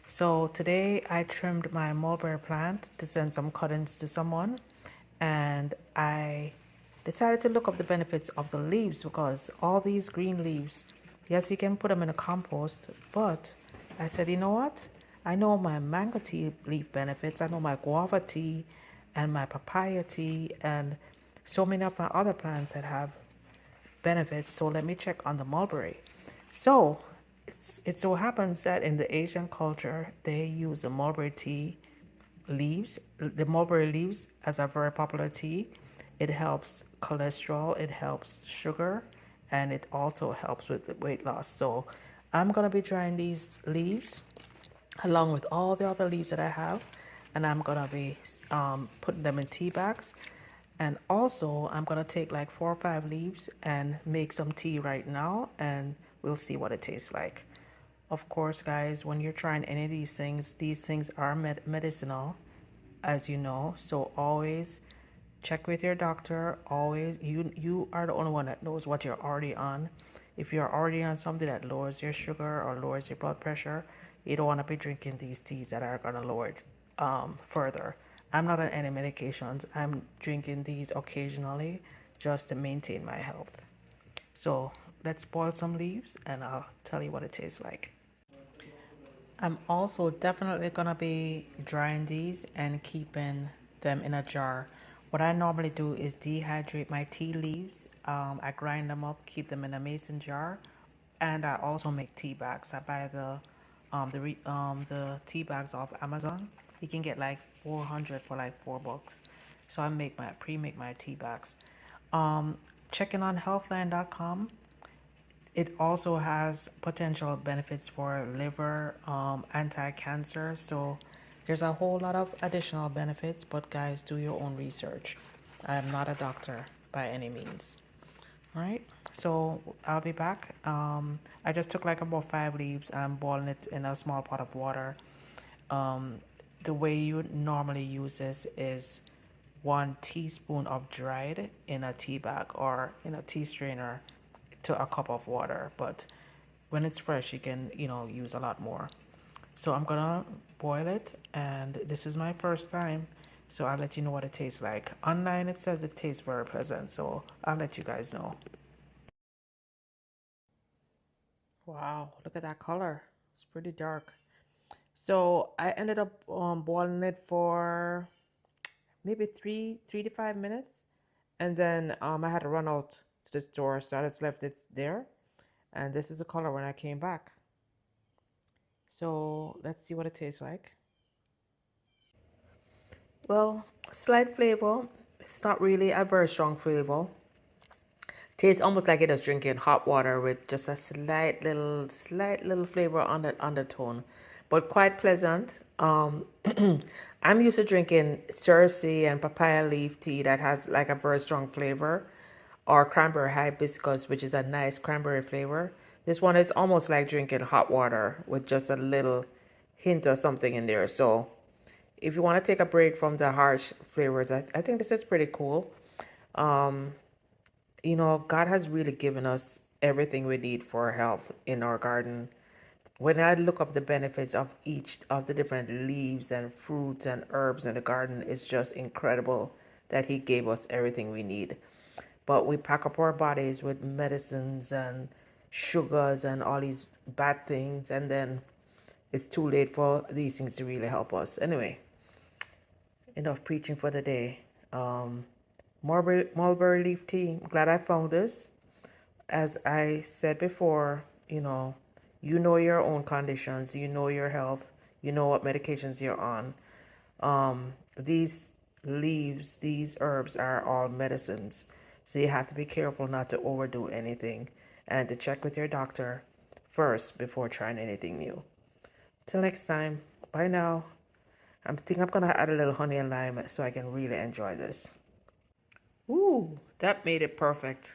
So today I trimmed my mulberry plant to send some cuttings to someone, and I decided to look up the benefits of the leaves because all these green leaves, yes, you can put them in a compost, but I said, you know what? I know my mango tea leaf benefits, I know my guava tea and my papaya tea and so many of my other plants that have benefits. So let me check on the mulberry. So it so happens that in the Asian culture, they use the mulberry tea leaves, the mulberry leaves as a very popular tea. It helps cholesterol, it helps sugar, and it also helps with weight loss. So I'm gonna be trying these leaves along with all the other leaves that I have, and I'm gonna be putting them in tea bags. And also, I'm gonna take like 4 or 5 leaves and make some tea right now, and we'll see what it tastes like. Of course, guys, when you're trying any of these things are medicinal, as you know. So always check with your doctor. Always, you are the only one that knows what you're already on. If you're already on something that lowers your sugar or lowers your blood pressure, you don't want to be drinking these teas that are gonna lower it further. I'm not on any medications. I'm drinking these occasionally just to maintain my health. So let's boil some leaves and I'll tell you what it tastes like. I'm also definitely gonna be drying these and keeping them in a jar. What I normally do is dehydrate my tea leaves. I grind them up, keep them in a mason jar, and I also make tea bags. I buy the tea bags off Amazon. You can get like 400 for like $4. So I pre-make my tea bags. Um, Checking on healthline.com, it also has potential benefits for liver, anti-cancer. So there's a whole lot of additional benefits, but guys, do your own research. I am not a doctor by any means. All right, so I'll be back. I just took like about 5 leaves. I'm boiling it in a small pot of water. Um, the way you normally use this is 1 teaspoon of dried in a tea bag or in a tea strainer to a cup of water. But when it's fresh, you can, use a lot more. So I'm gonna boil it, and this is my first time. So I'll let you know what it tastes like. Online, it says it tastes very pleasant. So I'll let you guys know. Wow, look at that color. It's pretty dark. So I ended up boiling it for maybe three to 5 minutes, and then I had to run out to the store, so I just left it there. And this is the color when I came back. So let's see what it tastes like. Well, slight flavor. It's not really a very strong flavor. Tastes almost like it is drinking hot water with just a slight little flavor on the undertone, but quite pleasant. I'm used to drinking Cersei and papaya leaf tea that has like a very strong flavor, or cranberry hibiscus, which is a nice cranberry flavor. This one is almost like drinking hot water with just a little hint of something in there. So if you want to take a break from the harsh flavors, I think this is pretty cool. Um, God has really given us everything we need for health in our garden. When I look up the benefits of each of the different leaves and fruits and herbs in the garden, it's just incredible that He gave us everything we need. But we pack up our bodies with medicines and sugars and all these bad things, and then it's too late for these things to really help us. Anyway, enough preaching for the day. Um, mulberry leaf tea. I'm glad I found this. As I said before, you know your own conditions, you know your health, you know what medications you're on. These leaves, these herbs are all medicines. So you have to be careful not to overdo anything and to check with your doctor first before trying anything new. Till next time, bye now. I'm gonna add a little honey and lime so I can really enjoy this. Ooh, that made it perfect.